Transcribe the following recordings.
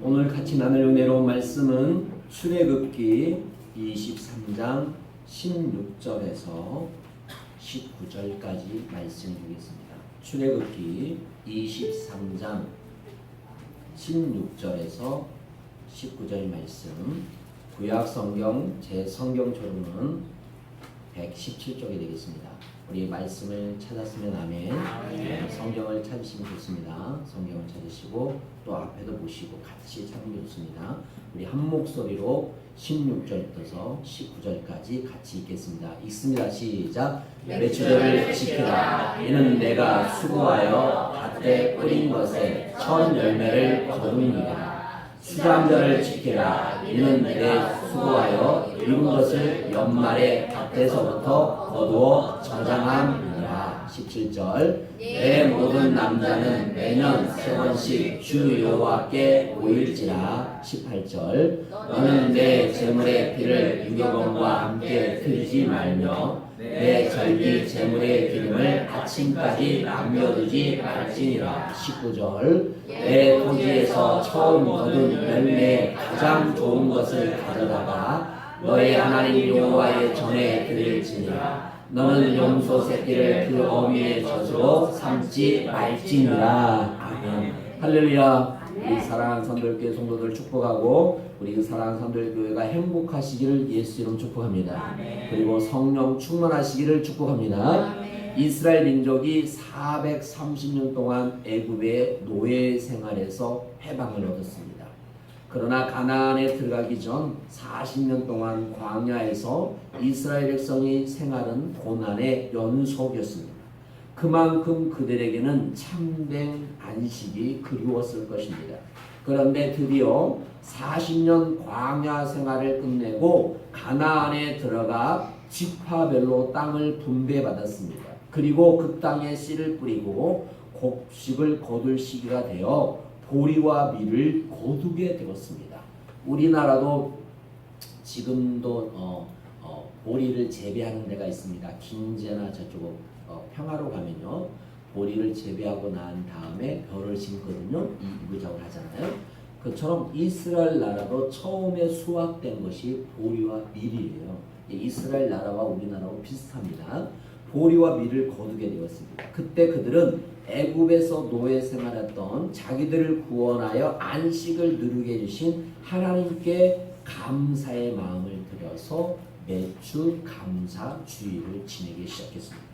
오늘 같이 나눌 은혜로운 말씀은 출애굽기 23장 16절에서 19절까지 말씀드리겠습니다. 출애굽기 23장 16절에서 19절 말씀, 구약 성경 제 성경초로는 117쪽이 되겠습니다. 우리 말씀을 찾았으면 아멘. 성경을 찾으시면 좋습니다. 성경을 찾으시고 또 앞에도 보시고 같이 찾으면 좋습니다. 우리 한 목소리로 16절부터 19절까지 같이 읽겠습니다. 읽습니다. 시작. 내 주절을 지키라. 이는 내가 수고하여 밭에 뿌린 것에 첫 열매를 거두니라. 수장절을 지키라. 이는 내 수고하여 이룬 것을 연말에 밭에서부터 거두어 저장함이니라. 17절. 내 모든 남자는 매년 3번씩 주 여호와께 모일지라. 18절. 너는 내 제물의 피를 유교범과 함께 들이지 말며 내 절기 제물의 기름을 아침까지 남겨두지 말지니라. 19절. 내 토지에서 처음 거둔 열매의 가장 좋은 것을 가져다가 너의 하나님 여호와의 전에 드릴지니라. 너는 염소 새끼를 그 어미의 젖으로 삼지 말지니라. 아멘. 할렐루야. 우리 사랑하는 선들교회 성도들 축복하고 우리 사랑하는 선들교회가 행복하시기를 예수 이름 축복합니다. 아멘. 그리고 성령 충만하시기를 축복합니다. 아멘. 이스라엘 민족이 430년 동안 애굽의 노예 생활에서 해방을 얻었습니다. 그러나 가나안에 들어가기 전 40년 동안 광야에서 이스라엘 백성이 생활은 고난의 연속이었습니다. 그만큼 그들에게는 참된 안식이 그리웠을 것입니다. 그런데 드디어 40년 광야 생활을 끝내고 가나안에 들어가 지파별로 땅을 분배받았습니다. 그리고 그 땅에 씨를 뿌리고 곡식을 거둘 시기가 되어 보리와 밀을 거두게 되었습니다. 우리나라도 지금도 보리를 재배하는 데가 있습니다. 김제나 저쪽 평화로 가면요, 보리를 재배하고 난 다음에 벼를 심거든요. 이구작을 하잖아요. 그처럼 이스라엘 나라도 처음에 수확된 것이 보리와 밀이에요. 이스라엘 나라와 우리나라와 비슷합니다. 보리와 밀을 거두게 되었습니다. 그때 그들은 애굽에서 노예 생활했던 자기들을 구원하여 안식을 누리게 해주신 하나님께 감사의 마음을 들여서 매주 감사 주일을 지내기 시작했습니다.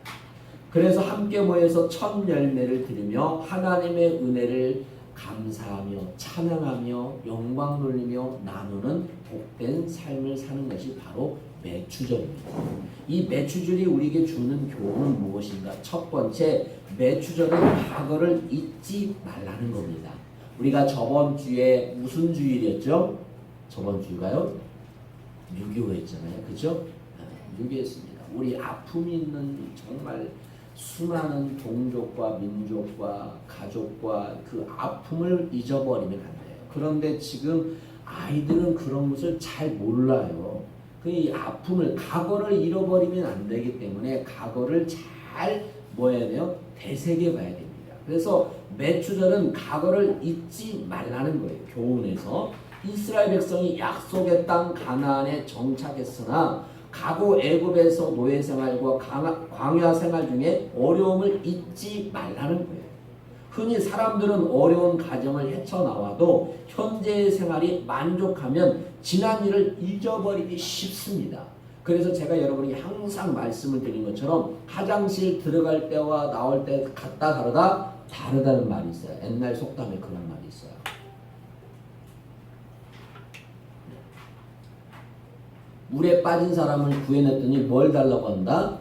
그래서 함께 모여서 첫 열매를 드리며 하나님의 은혜를 감사하며 찬양하며 영광 돌리며 나누는 복된 삶을 사는 것이 바로 매추절입니다. 이 매추절이 우리에게 주는 교훈은 무엇인가? 첫 번째, 매추절은 과거를 잊지 말라는 겁니다. 우리가 저번 주에 무슨 주일이었죠? 저번 주가요? 6.25였잖아요. 그죠? 6.25였습니다. 우리 아픔이 있는 정말 수많은 동족과 민족과 가족과 그 아픔을 잊어버리면 안 돼요. 그런데 지금 아이들은 그런 것을 잘 몰라요. 그 아픔을, 과거를 잃어버리면 안 되기 때문에 과거를 잘 뭐 해야 돼요? 되새겨 봐야 됩니다. 그래서 매추절은 과거를 잊지 말라는 거예요. 교훈에서 이스라엘 백성이 약속의 땅 가나안에 정착했으나 과거 애굽에서 노예 생활과 광야 생활 중에 어려움을 잊지 말라는 거예요. 흔히 사람들은 어려운 가정을 헤쳐나와도 현재의 생활이 만족하면 지난 일을 잊어버리기 쉽습니다. 그래서 제가 여러분이 항상 말씀을 드린 것처럼 화장실 들어갈 때와 나올 때 같다 다르다? 다르다는 말이 있어요. 옛날 속담에 그런 말이 있어요. 물에 빠진 사람을 구해냈더니 뭘 달라고 한다?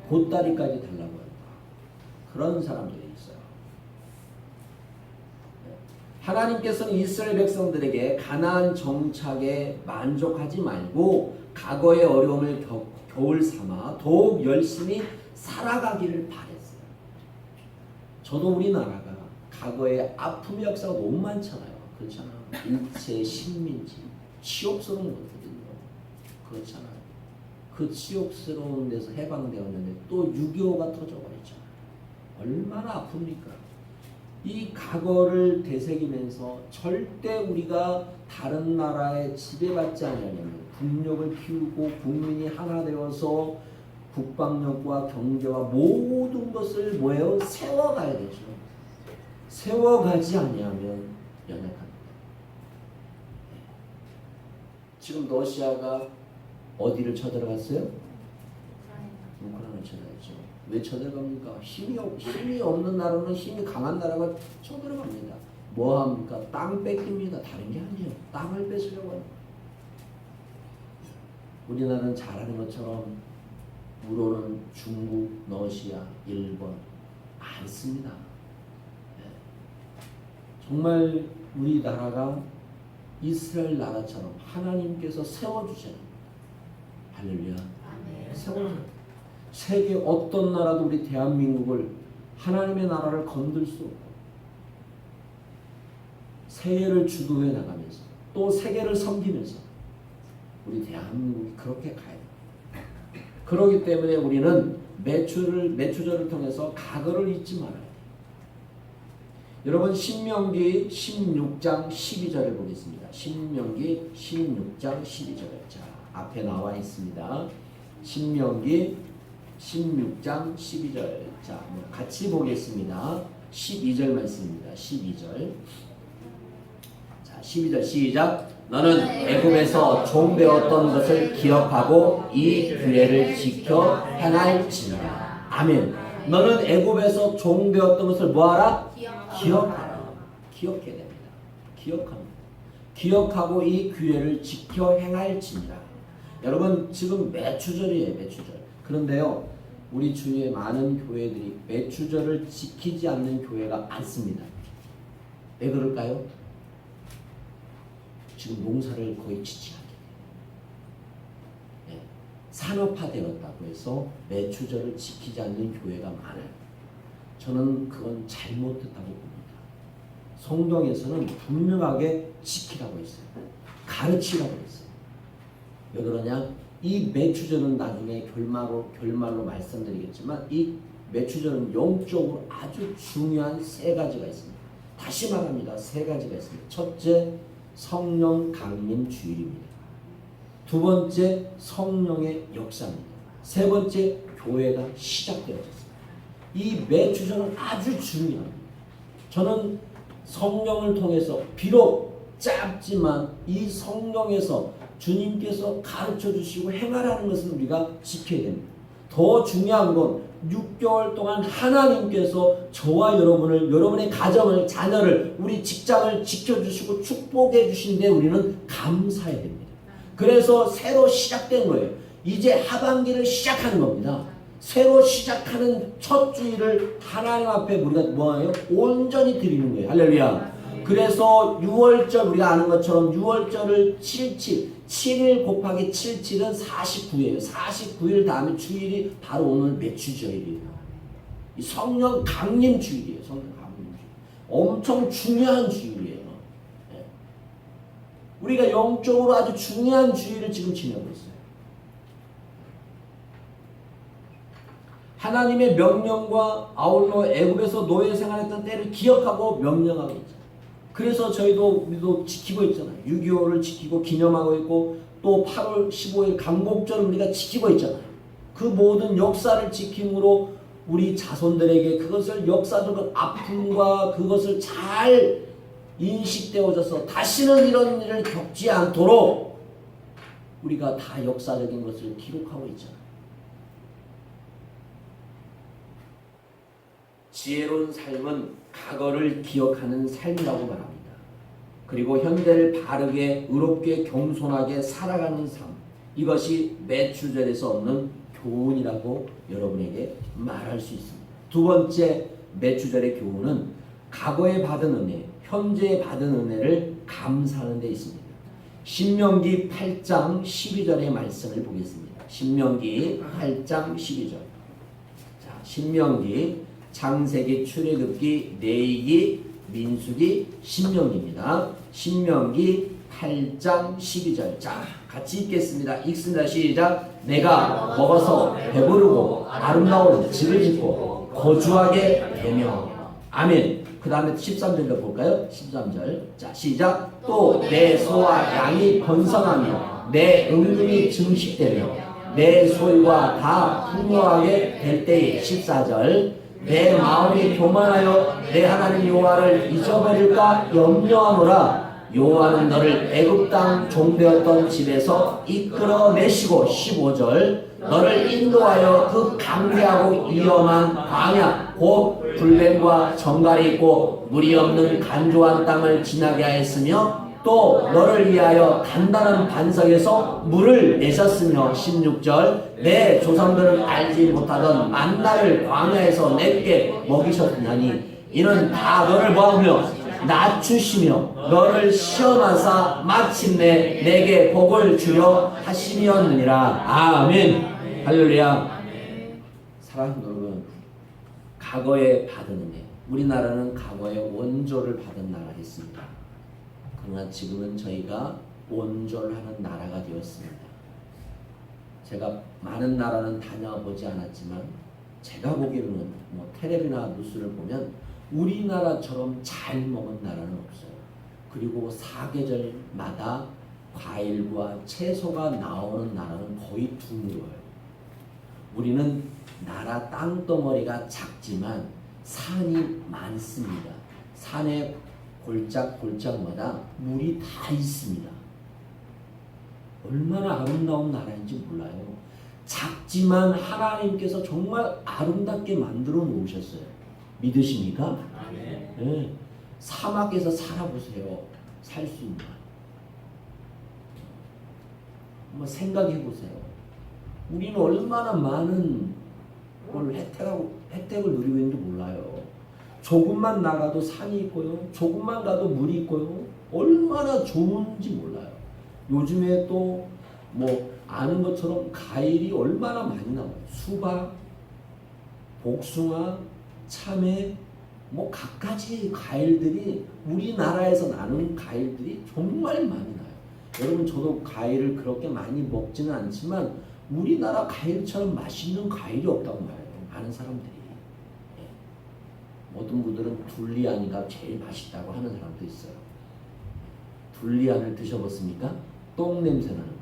보따리까지 달라고 한다. 그런 사람들이 있어요. 하나님께서는 이스라엘 백성들에게 가나안 정착에 만족하지 말고 과거의 어려움을 겨울 삼아 더욱 열심히 살아가기를 바랬어요. 저도 우리나라가 과거에 아픔의 역사가 너무 많잖아요. 그렇잖아요. 일체 식민지, 치욕스러운 것들이요. 그렇잖아요. 그 치욕스러운 데서 해방되었는데 또 6.25가 터져버렸잖아요. 얼마나 아픕니까? 이 과거를 되새기면서 절대 우리가 다른 나라에 지배받지 않으려면 국력을 키우고 국민이 하나 되어서 국방력과 경제와 모든 것을 뭐예요? 세워가야 되죠. 세워가지 아니하면 연약합니다. 지금 러시아가 어디를 쳐들어갔어요? 우크라이나를 쳐들어갔죠. 왜 쳐들어갑니까? 힘이 없는 나라는 힘이 강한 나라가 쳐들어갑니다. 뭐 합니까? 땅 뺏깁니다. 다른 게 아니에요. 땅을 뺏으려고 해요. 우리나라는 잘 아는 것처럼 우로는 중국, 러시아, 일본 많습니다. 네. 정말 우리나라가 이스라엘 나라처럼 하나님께서 세워주셔요. 할렐루야. 세워줘요. 세계 어떤 나라도 우리 대한민국을 하나님의 나라를 건들 수 없고 세계를 주도해 나가면서 또 세계를 섬기면서 우리 대한민국이 그렇게 가야 돼요. 그렇기 때문에 우리는 매추절을 통해서 과거를 잊지 말아야 돼요. 여러분 신명기 16장 12절을 보겠습니다. 신명기 16장 12절. 자, 앞에 나와 있습니다. 신명기 16장 12절. 자, 같이 보겠습니다. 12절 말씀입니다. 12절. 자, 12절 시작. 너는 애굽에서 종되었던 것을 기억하고 이 규례를 지켜 행할지니라. 아멘. 너는 애굽에서 종되었던 것을 뭐하라? 기억하라. 기억해야 됩니다. 기억합니다. 기억하고 이 규례를 지켜 행할지니라. 여러분 지금 매추절이에요. 매추절. 그런데요. 우리 주위에 많은 교회들이 매추절을 지키지 않는 교회가 많습니다. 왜 그럴까요? 지금 농사를 거의 짓지 않게 돼요. 네. 산업화되었다고 해서 매추절을 지키지 않는 교회가 많아요. 저는 그건 잘못됐다고 봅니다. 성경에서는 분명하게 지키라고 했어요. 가르치라고 했어요. 왜 그러냐? 이 매추절은 나중에 결말로 말씀드리겠지만 이 매추절은 영적으로 아주 중요한 세 가지가 있습니다. 다시 말합니다. 세 가지가 있습니다. 첫째, 성령 강림 주일입니다. 두 번째, 성령의 역사입니다. 세 번째, 교회가 시작되어졌습니다. 이 매추절은 아주 중요합니다. 저는 성령을 통해서 비록 짧지만 이 성령에서 주님께서 가르쳐 주시고 행하라는 것은 우리가 지켜야 됩니다. 더 중요한 건 6개월 동안 하나님께서 저와 여러분의 가정을, 자녀를, 우리 직장을 지켜주시고 축복해 주신데 우리는 감사해야 됩니다. 그래서 새로 시작된 거예요. 이제 하반기를 시작하는 겁니다. 새로 시작하는 첫 주일을 하나님 앞에 우리가 뭐예요? 온전히 드리는 거예요. 할렐루야. 그래서 6월절 우리가 아는 것처럼 6월절을 7일 곱하기 77은 49예요. 49일 다음에 주일이 바로 오늘 매추절이에요. 이 성령 강림 주일이에요. 성령 강림 주일. 엄청 중요한 주일이에요. 네. 우리가 영적으로 아주 중요한 주일을 지금 지내고 있어요. 하나님의 명령과 아울러 애굽에서 노예 생활했던 때를 기억하고 명령하고 있죠. 그래서 우리도 지키고 있잖아요. 6.25를 지키고 기념하고 있고 또 8월 15일 강복절을 우리가 지키고 있잖아요. 그 모든 역사를 지킴으로 우리 자손들에게 그것을 역사적인 아픔과 그것을 잘 인식되어져서 다시는 이런 일을 겪지 않도록 우리가 다 역사적인 것을 기록하고 있잖아요. 지혜로운 삶은 과거를 기억하는 삶이라고 말합니다. 그리고 현대를 바르게 의롭게 겸손하게 살아가는 삶, 이것이 매추절에서 얻는 교훈이라고 여러분에게 말할 수 있습니다. 두 번째 매추절의 교훈은 과거에 받은 은혜, 현재에 받은 은혜를 감사하는 데 있습니다. 신명기 8장 12절의 말씀을 보겠습니다. 신명기 8장 12절. 자, 신명기 창세기, 출애굽기, 레위기, 민수기, 신명기입니다. 신명기 8장 12절. 자, 같이 읽겠습니다. 읽습니다. 시작. 내가 먹어서 배부르고 아름다운 집을 짓고 거주하게 되며. 아멘. 그 다음에 13절도 볼까요? 13절. 자, 시작. 또 내 소와 양이 번성하며 내 은금이 증식되며 내 소유가 다 풍요하게 될 때에 14절. 내 마음이 교만하여 내 하나님 여호와를 잊어버릴까 염려하노라. 여호와는 너를 애굽 땅 종되었던 집에서 이끌어내시고 15절. 너를 인도하여 그 강대하고 위험한 광야 곧 불뱀과 정갈이 있고 물이 없는 간조한 땅을 지나게 하였으며 또 너를 위하여 단단한 반석에서 물을 내셨으며 16절. 내 조상들은 알지 못하던 만나를 광야에서 내게 먹이셨나니 이는 다 너를 뭐하며 낮추시며 너를 시험하사 마침내 내게 복을 주려 하심이었느니라. 아멘. 할렐루야. 사랑하는 여러분, 과거에 받은 은혜, 우리나라는 과거에 원조를 받은 나라였습니다. 그러나 지금은 저희가 온조를 하는 나라가 되었습니다. 제가 많은 나라는 다녀보지 않았지만 제가 보기로는 뭐 텔레비나 뉴스를 보면 우리나라처럼 잘 먹은 나라는 없어요. 그리고 사계절마다 과일과 채소가 나오는 나라는 거의 드물어요. 우리는 나라 땅덩어리가 작지만 산이 많습니다. 산의 골짝골짝마다 물이 다 있습니다. 얼마나 아름다운 나라인지 몰라요. 작지만 하나님께서 정말 아름답게 만들어 놓으셨어요. 믿으십니까? 네. 사막에서 살아보세요. 살 수 있나? 한번 생각해 보세요. 우리는 얼마나 많은 걸 혜택을 누리고 있는지 몰라요. 조금만 나가도 산이 있고요. 조금만 가도 물이 있고요. 얼마나 좋은지 몰라요. 요즘에 또 뭐 아는 것처럼 과일이 얼마나 많이 나와요. 수박, 복숭아, 참외, 뭐 갖가지 과일들이 우리나라에서 나는 과일들이 정말 많이 나요. 여러분 저도 과일을 그렇게 많이 먹지는 않지만 우리나라 과일처럼 맛있는 과일이 없다고 말해요. 많은 사람들이. 어떤 분들은 둘리안이가 제일 맛있다고 하는 사람도 있어요. 둘리안을 드셔봤습니까? 똥 냄새 나는 거.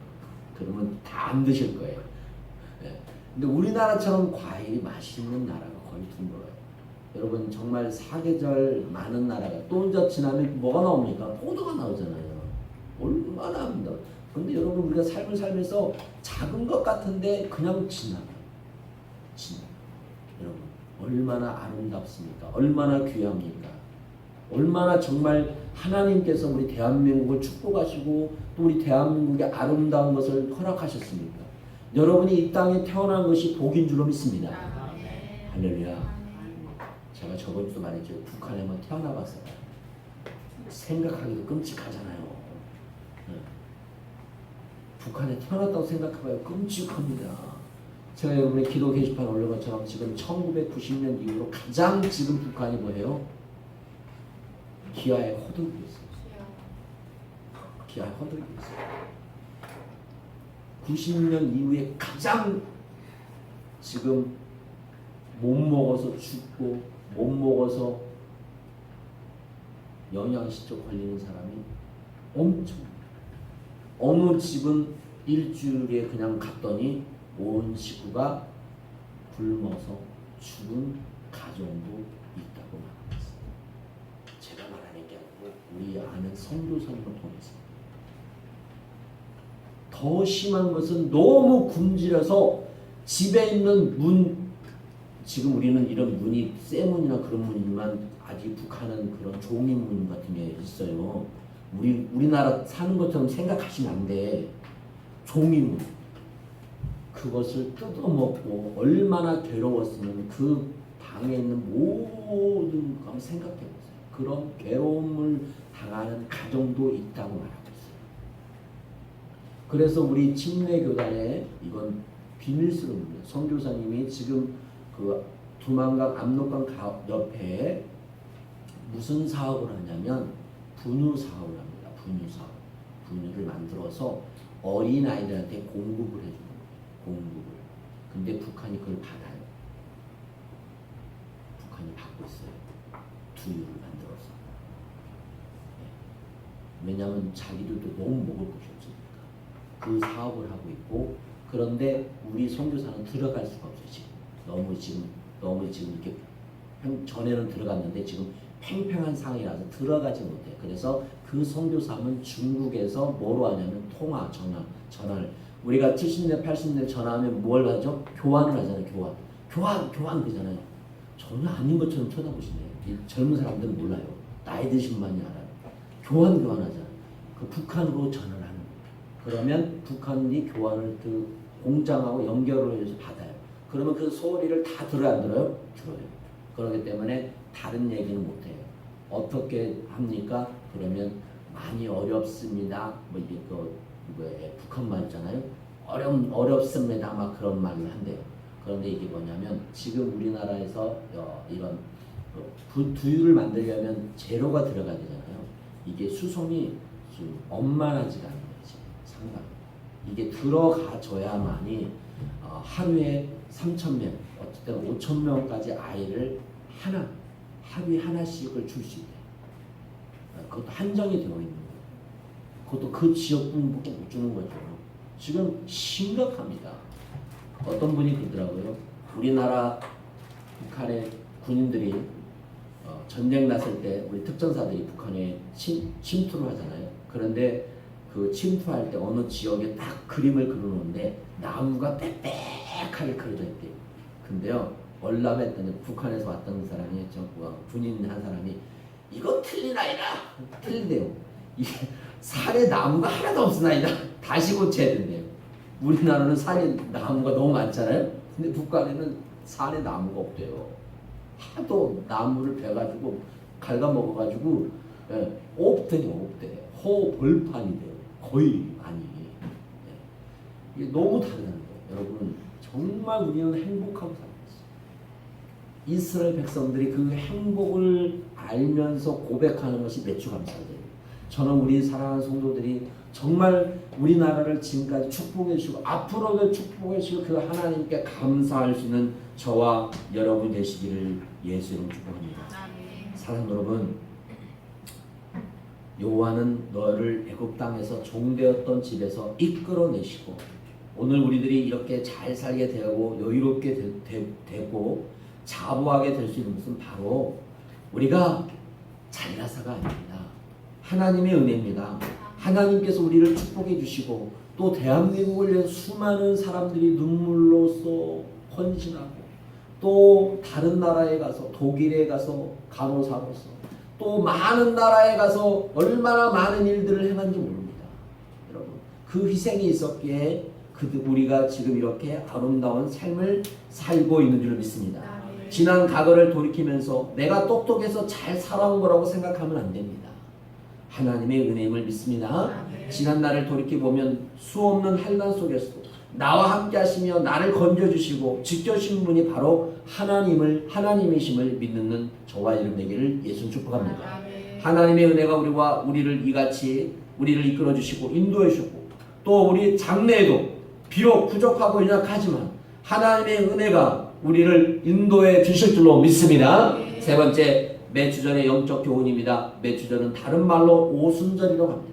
그러면 다 안 드실 거예요. 근데 우리나라처럼 과일이 맛있는 나라가 거의 드물어요. 여러분 정말 사계절 많은 나라가 또 혼자 지나면 뭐가 나옵니까? 포도가 나오잖아요. 얼마나 아름다워. 근데 여러분 우리가 삶을 살면서 작은 것 같은데 그냥 지나가요. 여러분 얼마나 아름답습니까? 얼마나 귀합니까? 얼마나 정말 하나님께서 우리 대한민국을 축복하시고 또 우리 대한민국의 아름다운 것을 허락하셨습니까? 여러분이 이 땅에 태어난 것이 복인 줄로 믿습니다. 할렐루야. 제가 저번 주도 말했죠. 북한에 한번 태어나 봤어요. 생각하기도 끔찍하잖아요. 북한에 태어났다고 생각해봐요. 끔찍합니다. 제가 여러분의 기도 게시판 올린 것처럼 지금 1990년 이후로 가장 지금 북한이 뭐예요? 기아에 허들고 있어요. 기아에 허들고 있어요. 90년 이후에 가장 지금 못 먹어서 죽고 못 먹어서 영양실조 걸리는 사람이 엄청 어느 집은 일주일에 그냥 갔더니 온 식구가 굶어서 죽은 가정도 있다고 말합니다. 제가 말하는 게 아니고 우리 아는 선교사님을 통해서. 더 심한 것은 너무 굶주려서 집에 있는 문, 지금 우리는 이런 문이 쇠문이나 그런 문이지만 아직 북한은 그런 종이문 같은 게 있어요. 우리나라 사는 것처럼 생각하시면 안 돼. 종이문. 그것을 뜯어먹고 얼마나 괴로웠으면 그 방에 있는 모든 걸 생각해 보세요. 그런 괴로움을 당하는 가정도 있다고 말하고 있어요. 그래서 우리 침례교단에 이건 비밀스러운 거예요. 선교사님이 지금 그 두만강 압록강 옆에 무슨 사업을 하냐면 분유 사업을 합니다. 분유 사업. 분유를 만들어서 어린 아이들한테 공급을 해주는 거예요. 공급을. 근데 북한이 그걸 받아요. 북한이 받고 있어요. 두유를 만들어서. 왜냐하면 자기들도 너무 먹을 것이 없으니까 그 사업을 하고 있고, 그런데 우리 선교사는 들어갈 수가 없어요. 너무 지금 이렇게 전에는 들어갔는데 지금 팽팽한 상황이라서 들어가지 못해. 그래서 그 선교사는 중국에서 뭐로 하냐면 전화를 우리가 70년 80년 전화하면 뭘 하죠? 교환을 하잖아요. 교환 그잖아요. 전혀 아닌 것처럼 쳐다보시네요. 이 젊은 사람들은 몰라요. 나이 드신 분만이 알아요. 교환하잖아요. 그 북한으로 전화를 하는 거예요. 그러면 북한이 교환을 그 공장하고 연결을 해서 받아요. 그러면 그 소리를 다 들어요, 안 들어요? 들어요. 그렇기 때문에 다른 얘기는 못해요. 어떻게 합니까? 그러면 많이 어렵습니다. 뭐 이게 북한 말 있잖아요. 어렵습니다. 막 그런 말을 한대요. 그런데 이게 뭐냐면 지금 우리나라에서 이런 두유를 만들려면 재료가 들어가야 되잖아요. 이게 수송이 원만하지가 않은 거지. 상당히. 이게 들어가줘야만이 하루에 3,000명, 어쨌든 5,000명까지 아이를 하루에 하나씩을 줄 수 있대요. 그것도 한정이 되어 있는 거예요. 그것도 그 지역분밖에 못 주는 거죠. 지금 심각합니다. 어떤 분이 그러더라고요. 우리나라 북한의 군인들이 전쟁 났을 때 우리 특전사들이 북한에 침투를 하잖아요. 그런데 그 침투할 때 어느 지역에 딱 그림을 그려놓는데 나무가 빽빽하게 그려져 있대요. 근데요, 월남했더니 북한에서 왔던 사람이 군인 한 사람이 이거 틀린 아이다. 틀린대요. 이게 산에 나무가 하나도 없은 아이다. 다시 고쳐야 된대요. 우리나라는 산에 나무가 너무 많잖아요. 근데 북한에는 산에 나무가 없대요. 하도 나무를 베가지고 갉아먹어가지고 없대. 호벌판이 돼요. 거의 많이. 이게 너무 다르다는 거예요. 여러분, 정말 우리는 행복하고 살고 있어요. 이스라엘 백성들이 그 행복을 알면서 고백하는 것이 매추감사제예요. 저는 우리 사랑하는 성도들이 정말 우리나라를 지금까지 축복해 주시고 앞으로도 축복해 주시고 그 하나님께 감사할 수 있는 저와 여러분 되시기를 예수 이름으로 축복합니다. 사랑 여러분, 여호와는 너를 애굽 땅에서 종되었던 집에서 이끌어내시고 오늘 우리들이 이렇게 잘 살게 되고 여유롭게 되고 자부하게 될 수 있는 것은 바로 우리가 잘나서가 아닙니다. 하나님의 은혜입니다. 하나님께서 우리를 축복해 주시고 또 대한민국을 위해 수많은 사람들이 눈물로써 헌신하고 또 다른 나라에 가서 독일에 가서 간호사로서 또 많은 나라에 가서 얼마나 많은 일들을 행한지 모릅니다. 여러분, 그 희생이 있었기에 우리가 지금 이렇게 아름다운 삶을 살고 있는 줄 믿습니다. 지난 과거를 돌이키면서 내가 똑똑해서 잘 살아온 거라고 생각하면 안 됩니다. 하나님의 은혜임을 믿습니다. 지난 날을 돌이켜보면 수없는 환난 속에서도 나와 함께 하시며 나를 건져주시고 지켜주신 분이 바로 하나님이심을 믿는 저와 여러분 되기를 예수 축복합니다. 하나님의 은혜가 우리를 이같이 우리를 이끌어주시고 인도해주시고 또 우리 장래에도 비록 부족하고 연약하지만 하나님의 은혜가 우리를 인도해 주실 줄로 믿습니다. 세 번째, 매주전의 영적 교훈입니다. 매주전은 다른 말로 오순절이라고 합니다.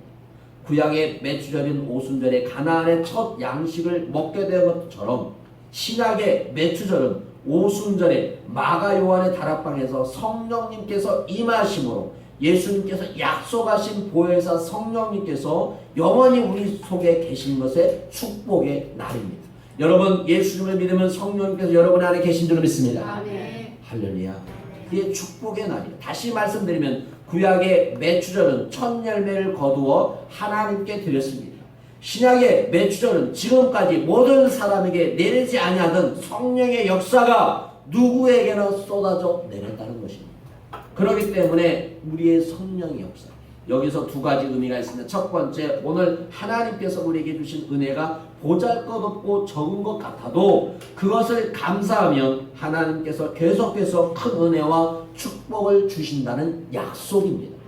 구약의 매주절인 오순절에 가나안의 첫 양식을 먹게 된 것처럼 신약의 매주절은 오순절에 마가 요한의 다락방에서 성령님께서 임하심으로 예수님께서 약속하신 보혜사 성령님께서 영원히 우리 속에 계신 것의 축복의 날입니다. 여러분, 예수님을 믿으면 성령님께서 여러분 안에 계신 줄 믿습니다. 아멘. 할렐루야. 이게 축복의 날이에요. 다시 말씀드리면 구약의 매추절은 첫 열매를 거두어 하나님께 드렸습니다. 신약의 매추절은 지금까지 모든 사람에게 내리지 아니하던 성령의 역사가 누구에게나 쏟아져 내렸다는 것입니다. 그렇기 때문에 우리의 성령의 역사, 여기서 두 가지 의미가 있습니다. 첫 번째, 오늘 하나님께서 우리에게 주신 은혜가 보잘것없고 적은 것 같아도 그것을 감사하면 하나님께서 계속해서 큰 은혜와 축복을 주신다는 약속입니다.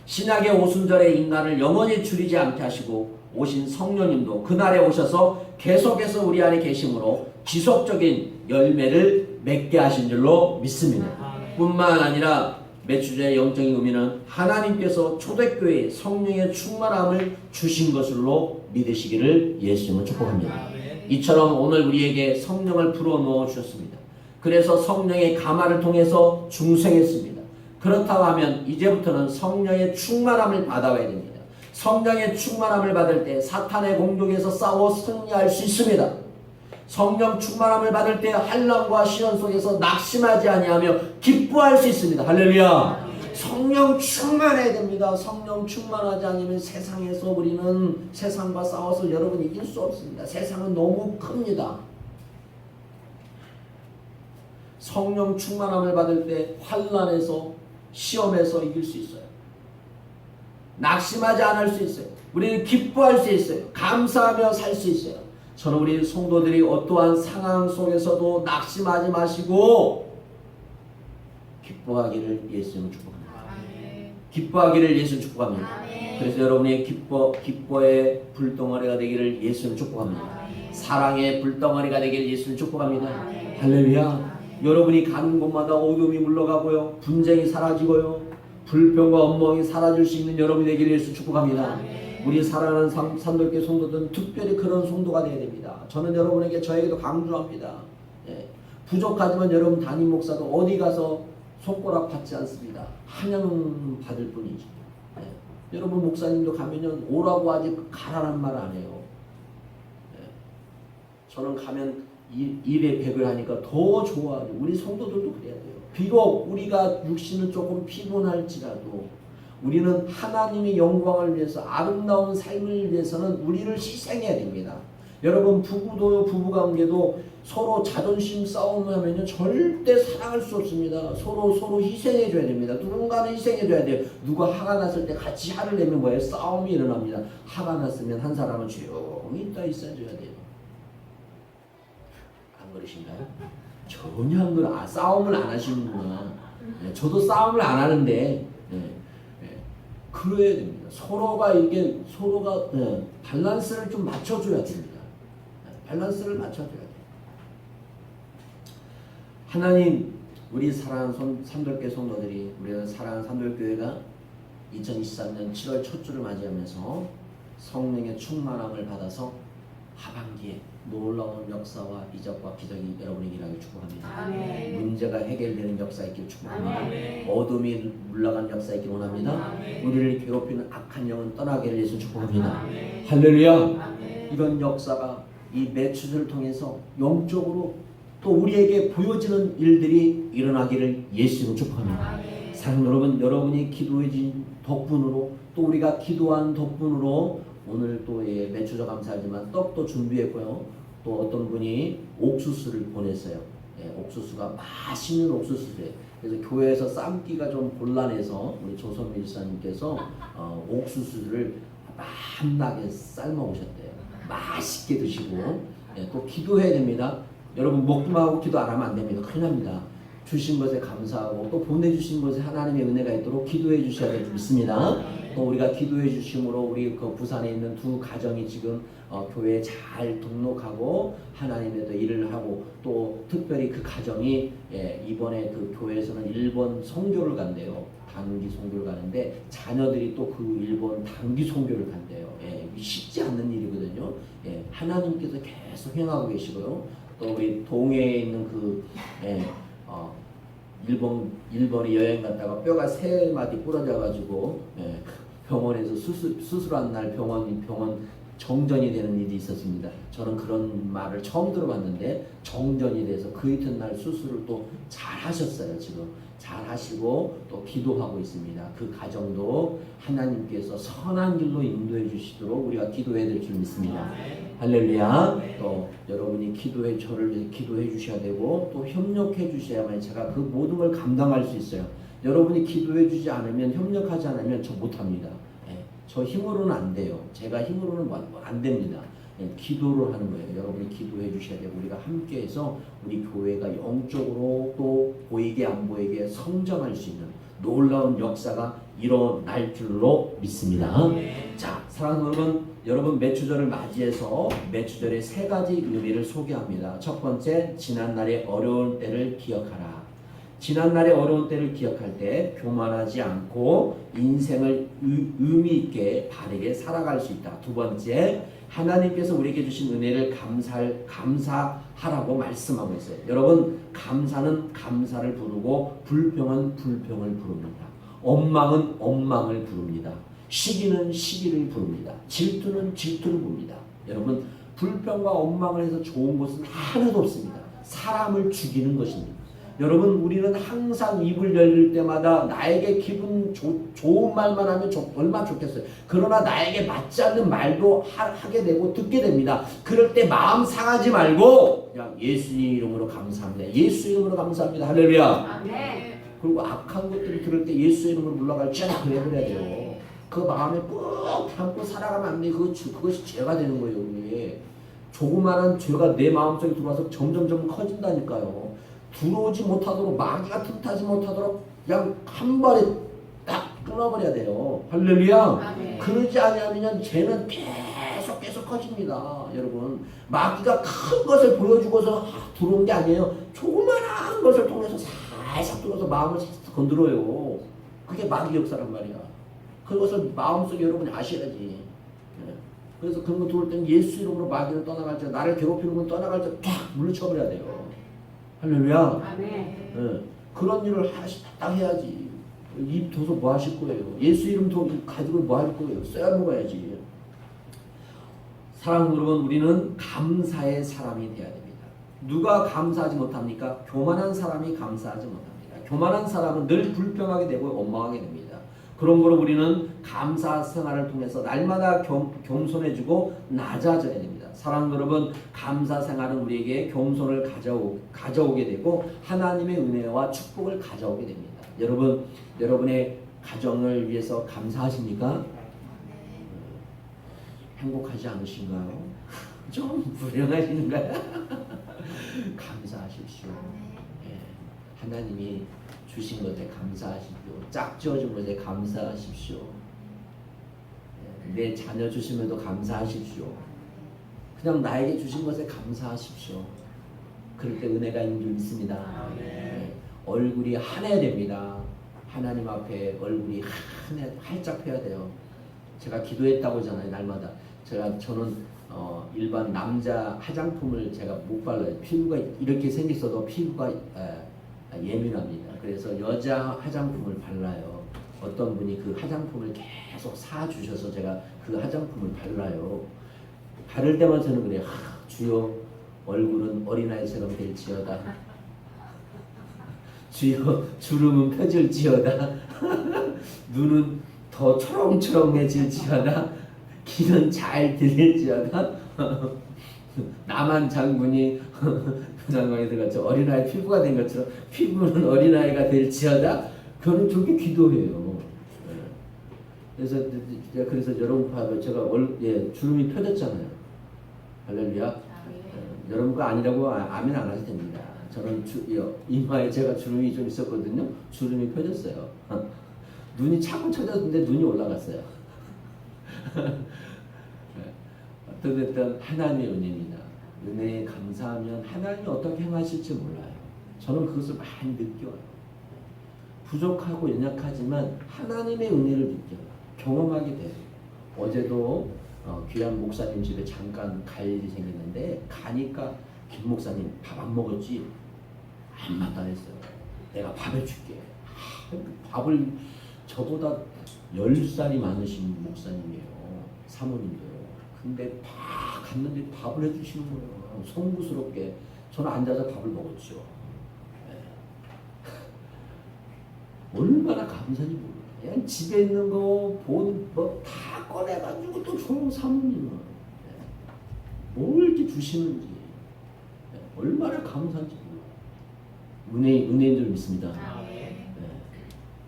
신약의 오순절의 인간을 영원히 줄이지 않게 하시고 오신 성령님도 그날에 오셔서 계속해서 우리 안에 계심으로 지속적인 열매를 맺게 하신 줄로 믿습니다. 뿐만 아니라 매추절의 영적인 의미는 하나님께서 초대교회에 성령의 충만함을 주신 것으로 믿으시기를 예수님은 축복합니다. 이처럼 오늘 우리에게 성령을 불어넣어 주셨습니다. 그래서 성령의 감화를 통해서 중생했습니다. 그렇다고 하면 이제부터는 성령의 충만함을 받아야 됩니다. 성령의 충만함을 받을 때 사탄의 공격에서 싸워 승리할 수 있습니다. 성령 충만함을 받을 때 환난과 시련 속에서 낙심하지 아니하며 기뻐할 수 있습니다. 할렐루야. 성령 충만해야 됩니다. 성령 충만하지 않으면 세상에서 우리는 세상과 싸워서 여러분 이길 수 없습니다. 세상은 너무 큽니다. 성령 충만함을 받을 때 환난에서 시험에서 이길 수 있어요. 낙심하지 않을 수 있어요. 우리는 기뻐할 수 있어요. 감사하며 살 수 있어요. 저는 우리 성도들이 어떠한 상황 속에서도 낙심하지 마시고 기뻐하기를 예수님 축복합니다. 기뻐하기를 예수님 축복합니다. 그래서 여러분의 기뻐의 불덩어리가 되기를 예수님 축복합니다. 사랑의 불덩어리가 되기를 예수님 축복합니다. 할렐루야. 여러분이 가는 곳마다 어둠이 물러가고요, 분쟁이 사라지고요, 불평과 엉망이 사라질 수 있는 여러분이 되기를 예수 축복합니다. 우리 사랑하는 산돌교회 성도들은 특별히 그런 성도가 되어야 됩니다. 저는 여러분에게 저에게도 강조합니다. 예. 부족하지만 여러분 담임 목사도 어디 가서 손가락 받지 않습니다. 한양 받을 뿐이지. 예. 여러분 목사님도 가면요 오라고 하지 가라는 말 안 해요. 예. 저는 가면 일에 100을 하니까 더 좋아하죠. 우리 성도들도 그래야 돼요. 비록 우리가 육신은 조금 피곤할지라도 우리는 하나님의 영광을 위해서 아름다운 삶을 위해서는 우리를 희생해야 됩니다. 여러분 부부도 부부관계도 서로 자존심 싸움하면요 절대 사랑할 수 없습니다. 서로 희생해줘야 됩니다. 누군가는 희생해줘야 돼요. 누가 화가 났을 때 같이 화를 내면 뭐예요? 싸움이 일어납니다. 화가 났으면 한 사람은 조용히 떠 있어줘야 돼요. 안 그러신가요? 전혀 안 그래. 싸움을 안 하시는구나. 네, 저도 싸움을 안 하는데 그래야 됩니다. 서로가 밸런스를 좀 맞춰줘야 됩니다. 밸런스를 맞춰줘야 돼요. 하나님, 우리 사랑하는 산돌교회 성도들이, 우리가 사랑하는 산돌교회가 2023년 7월 첫 주를 맞이하면서 성령의 충만함을 받아서 하반기에 놀라운 역사와 이적과 기적이 여러분에게 일하길 축복합니다. 아멘. 문제가 해결되는 역사 있기를 축복합니다. 아멘. 어둠이 물러간 역사 있기를 원합니다. 아멘. 우리를 괴롭히는 악한 영은 떠나기를 예수 축복합니다. 아멘. 할렐루야. 아멘. 이런 역사가 이 매추절을 통해서 영적으로 또 우리에게 보여지는 일들이 일어나기를 예수로 축복합니다. 사랑하는 여러분, 여러분이 기도해 주신 덕분으로 또 우리가 기도한 덕분으로 오늘 또 매추절 감사하지만 떡도 준비했고요. 또 어떤 분이 옥수수를 보냈어요. 옥수수가 맛있는 옥수수예요. 그래서 교회에서 삶기가 좀 곤란해서 우리 조선미 집사님께서 옥수수를 맛나게 삶아 오셨대요. 맛있게 드시고 또 기도해야 됩니다. 여러분 먹기만 하고 기도 안 하면 안 됩니다. 큰일 납니다. 주신 것에 감사하고 또 보내주신 것에 하나님의 은혜가 있도록 기도해 주셔야 될 줄 믿습니다. 또 우리가 기도해 주심으로 우리 그 부산에 있는 두 가정이 지금 교회에 잘 등록하고 하나님의 일을 하고 또 특별히 그 가정이 이번에 그 교회에서는 일본 선교를 간대요. 단기 선교를 가는데 자녀들이 또 그 일본 단기 선교를 간대요. 쉽지 않는 일이거든요. 하나님께서 계속 행하고 계시고요. 또 우리 동해에 있는 그 일본에 여행 갔다가 뼈가 3마디 부러져가지고 병원에서 수술한 날 병원 정전이 되는 일이 있었습니다. 저는 그런 말을 처음 들어봤는데 정전이 돼서 그 이튿날 수술을 또 잘 하셨어요. 지금 잘 하시고 또 기도하고 있습니다. 그 가정도 하나님께서 선한 길로 인도해 주시도록 우리가 기도해야 될 줄 믿습니다. 할렐루야. 또 여러분이 저를 위해서 기도해 주셔야 되고 또 협력해 주셔야만 제가 그 모든 걸 감당할 수 있어요. 여러분이 기도해 주지 않으면, 협력하지 않으면 저 못합니다. 저 힘으로는 안 돼요. 제가 힘으로는 안 됩니다. 기도를 하는 거예요. 여러분이 기도해 주셔야 되고 우리가 함께해서 우리 교회가 영적으로 또 보이게 안 보이게 성장할 수 있는 놀라운 역사가 일어날 줄로 믿습니다. 자, 사랑하는 여러분 매추절을 맞이해서 매추절의 3가지 의미를 소개합니다. 첫 번째, 지난날의 어려운 때를 기억하라. 지난날의 어려운 때를 기억할 때 교만하지 않고 인생을 의미 있게 바르게 살아갈 수 있다. 두 번째, 하나님께서 우리에게 주신 은혜를 감사하라고 말씀하고 있어요. 여러분, 감사는 감사를 부르고 불평은 불평을 부릅니다. 원망은 원망을 부릅니다. 시기는 시기를 부릅니다. 질투는 질투를 부릅니다. 여러분, 불평과 원망을 해서 좋은 것은 하나도 없습니다. 사람을 죽이는 것입니다. 여러분, 우리는 항상 입을 열릴 때마다 나에게 기분 좋은 말만 하면 얼마나 좋겠어요. 그러나 나에게 맞지 않는 말도 하게 되고 듣게 됩니다. 그럴 때 마음 상하지 말고 그냥 예수님 이름으로 감사합니다. 예수 이름으로 감사합니다. 할렐루야. 아멘. 그리고 악한 것들을 들을 때 예수 이름으로 물러갈 줄 그래버려야 돼요. 그 마음에 꾹 담고 살아가면 안 돼. 그것이 죄가 되는 거예요. 우리. 조그마한 죄가 내 마음속에 들어와서 점점점 커진다니까요. 들어오지 못하도록, 마귀가 틈타지 못하도록 그냥 한 번에 딱 끊어버려야 돼요. 할렐루야. 아멘. 그러지 않으면 죄는 계속 커집니다. 여러분, 마귀가 큰 것을 보여주고서 들어온 게 아니에요. 조그마한 것을 통해서 살짝 들어서 마음을 살짝 건드려요. 그게 마귀 역사란 말이야. 그것을 마음속에 여러분이 아셔야지. 그래서 그런 거 들어올 때는 예수 이름으로 마귀를 떠나갈 때, 나를 괴롭히는 건 떠나갈 때 쫙 물리쳐버려야 돼요. 할렐루야. 아멘. 그런 일을 딱 해야지. 입 둬서 뭐 하실 거예요? 예수 이름 가지고 뭐 할 거예요? 써야 먹어야지. 사랑하는 여러분, 우리는 감사의 사람이 되어야 됩니다. 누가 감사하지 못합니까? 교만한 사람이 감사하지 못합니다. 교만한 사람은 늘 불평하게 되고 원망하게 됩니다. 그러므로 우리는 감사 생활을 통해서 날마다 겸손해지고 낮아져야 됩니다. 사랑하는 여러분, 감사 생활은 우리에게 겸손을 가져오게 되고 하나님의 은혜와 축복을 가져오게 됩니다. 여러분, 여러분의 가정을 위해서 감사하십니까? 행복하지 않으신가요? 좀 불행하시는가요? 감사하십시오. 예, 하나님이 주신 것에 감사하십시오. 짝 지어준 것에 감사하십시오. 내 자녀 주심에도 감사하십시오. 그냥 나에게 주신 것에 감사하십시오. 그럴 때 은혜가 있는 줄 믿습니다. 얼굴이 환해야 됩니다. 하나님 앞에 얼굴이 활짝 펴야 돼요. 제가 기도했다고 하잖아요. 날마다. 저는 일반 남자 화장품을 제가 못 발라요. 피부가 이렇게 생겼어도 피부가 예민합니다. 그래서 여자 화장품을 발라요. 어떤 분이 그 화장품을 계속 사주셔서 제가 그 화장품을 발라요. 바를 때마다 저는 그래요. 주여, 얼굴은 어린아이처럼 될지어다. 주여, 주름은 펴질지어다. 눈은 더 초롱초롱해질지어다. 귀는 잘 들릴지어다. 남한 장군이 장관이 들어갔죠. 어린아이 피부가 된 것처럼 피부는 어린아이가 될지어다. 저는 저렇게 기도해요. 그래서 여러분 봐요. 제가 주름이 펴졌잖아요. 할렐루야. 여러분 거 아니라고 아멘 안 하셔도 됩니다. 저는 이마에 제가 주름이 좀 있었거든요. 주름이 펴졌어요. 눈이 차고 쳐졌는데 눈이 올라갔어요. 어쨌든 하나님의 은혜입니다. 은혜에 감사하면 하나님이 어떻게 행하실지 몰라요. 저는 그것을 많이 느껴요. 부족하고 연약하지만 하나님의 은혜를 느껴요. 경험하게 돼요. 어제도 귀한 목사님 집에 잠깐 갈 일이 생겼는데 가니까 김 목사님 밥 안 먹었지? 한마디 안 했어요. 내가 밥 해줄게. 밥을 저보다 10살이 많으신 목사님이에요. 사모님도요. 근데 막 갔는데 밥을 해주시는 거예요. 송구스럽게. 저는 앉아서 밥을 먹었죠. 네. 얼마나 감사한지 몰라요. 그냥 집에 있는 거, 다 꺼내가지고 또 줘요, 사모님은. 네. 뭘 이렇게 주시는지. 네. 얼마나 감사한지 몰라요. 은혜인 줄 믿습니다. 네.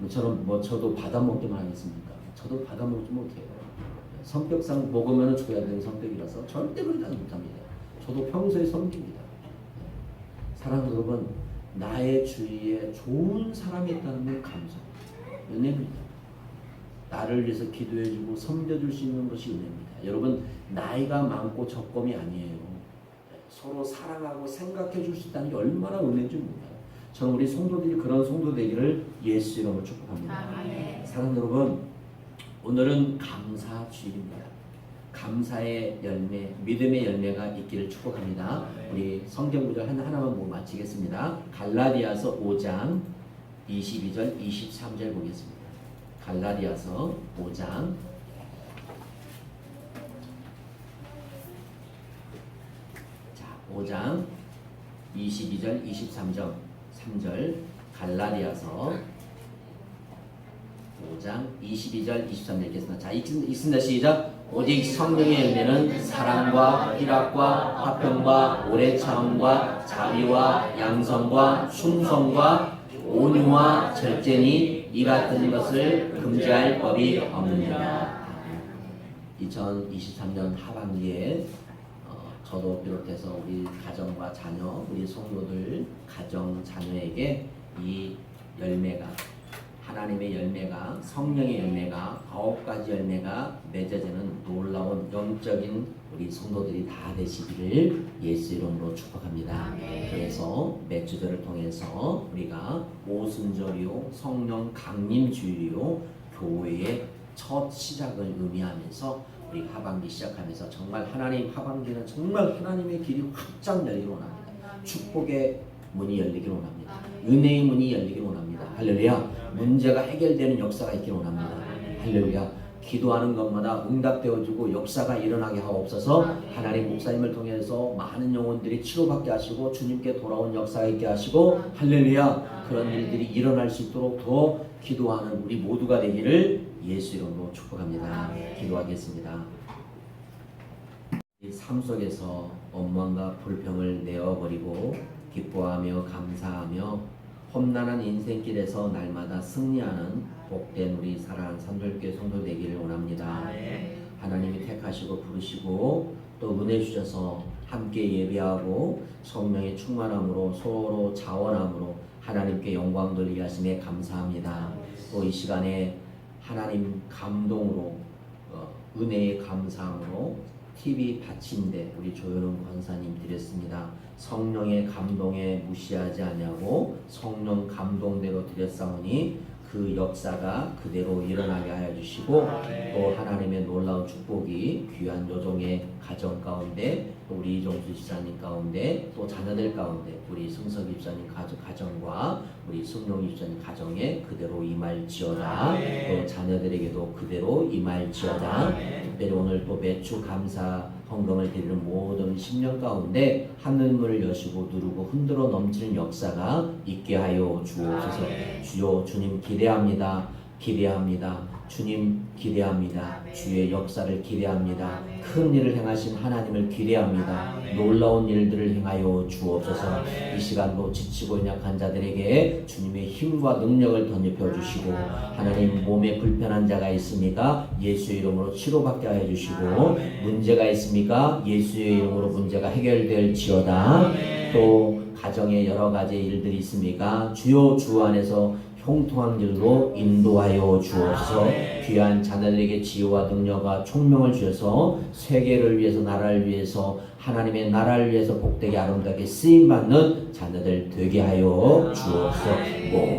저도 받아먹기만 하겠습니까? 저도 받아먹지 못해요. 성격상 먹으면 줘야 되는 성격이라서 절대 그러지 못합니다. 저도 평소에 섬깁니다. 사랑하는 여러분, 나의 주위에 좋은 사람이 있다는 걸 감사합니다. 은혜입니다. 나를 위해서 기도해주고 섬겨줄 수 있는 것이 은혜입니다. 여러분, 나이가 많고 적금이 아니에요. 서로 사랑하고 생각해줄 수 있다는 게 얼마나 은혜인지 몰라요. 저는 우리 성도들이 그런 성도 되기를 예수 이름으로 축복합니다. 사랑하는 여러분, 오늘은 감사 주일입니다. 감사의 열매, 믿음의 열매가 있기를 축복합니다. 우리 성경 구절 하나만 보고 마치겠습니다. 갈라디아서 5장 22절 23절 보겠습니다. 갈라디아서 5장 5장 22절 23절 갈라디아서 5장 22절 23절 읽겠습니다. 자, 읽습니다. 시작. 오직 성령의 열매는 사랑과 희락과 화평과 오래 참음과 자비와 양성과 충성과 온유와 절제니 이 같은 것을 금지할 법이 없느니라. 2023년 하반기에 저도 비롯해서 우리 가정과 자녀, 우리 성도들 가정 자녀에게 이 열매가, 하나님의 열매가, 성령의 열매가, 9가지 열매가 맺어지는 놀라운 영적인 우리 성도들이 다 되시기를 예수 이름으로 축복합니다. 그래서 매주절을 통해서 우리가 오순절이요, 성령 강림 주일이요, 교회의 첫 시작을 의미하면서 우리 하반기 시작하면서 정말 하나님, 하반기는 정말 하나님의 길이 확장 열리기를 원합니다. 축복의 문이 열리기를 원합니다. 은혜의 문이 열리기를 원합니다. 할렐루야. 문제가 해결되는 역사가 있기를 원합니다. 할렐루야. 기도하는 것마다 응답되어지고 역사가 일어나게 하옵소서. 하나님 목사님을 통해서 많은 영혼들이 치료받게 하시고 주님께 돌아온 역사가 있게 하시고, 할렐루야. 그런 일들이 일어날 수 있도록 더 기도하는 우리 모두가 되기를 예수 이름으로 축복합니다. 기도하겠습니다. 이 삶 속에서 원망과 불평을 내어버리고 기뻐하며 감사하며 험난한 인생길에서 날마다 승리하는 복된 우리 사랑하는 산돌교회 성도 되기를 원합니다. 하나님이 택하시고 부르시고 또 은혜 주셔서 함께 예배하고 성령의 충만함으로 서로 자원함으로 하나님께 영광 돌리게 하심에 감사합니다. 또 이 시간에 하나님 감동으로 은혜의 감사함으로 TV 받침대 우리 조현웅 권사님 드렸습니다. 성령의 감동에 무시하지 아니하고 성령 감동대로 드렸사오니 그 역사가 그대로 일어나게 하여 주시고, 또 하나님의 놀라운 축복이 귀한 요종의 가정 가운데, 또 우리 이종수 집사님 가운데, 또 자녀들 가운데 우리 승석 집사님 가정과 우리 승용 집사님 가정에 그대로 임할지어다. 또 자녀들에게도 그대로 임할지어다. 특별히 오늘 또 매주 감사 헌금을 드리는 모든 심령 가운데 하늘문을 여시고 누르고 흔들어 넘치는 역사가 있게 하여 주옵소서. 주여, 주님 기대합니다. 기대합니다. 주님 기대합니다. 주의 역사를 기대합니다. 큰 일을 행하신 하나님을 기대합니다. 놀라운 일들을 행하여 주옵소서. 이 시간도 지치고 연약한 자들에게 주님의 힘과 능력을 덧입혀 주시고, 하나님 몸에 불편한 자가 있습니까? 예수의 이름으로 치료받게 하여 주시고, 문제가 있습니까? 예수의 이름으로 문제가 해결될지어다. 또 가정에 여러 가지 일들이 있습니까? 주여, 주 안에서 통통한 길로 인도하여 주옵소서. 귀한 자녀들에게 지혜와 능력과 총명을 주셔서 세계를 위해서, 나라를 위해서, 하나님의 나라를 위해서 복되게 아름답게 쓰임받는 자녀들 되게 하여 주옵소서.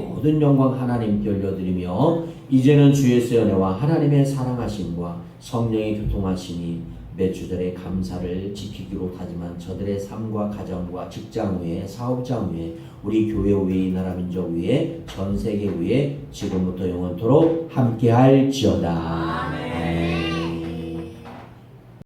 모든 영광 하나님께 올려드리며, 이제는 주 예수의 은혜와 하나님의 사랑하심과 성령의 교통하심이 매주절의 감사를 지키기로 하지만 저들의 삶과 가정과 직장 위에, 사업장 위에, 우리 교회 위에, 이 나라 민족 위에, 전 세계 위에 지금부터 영원토록 함께할지어다.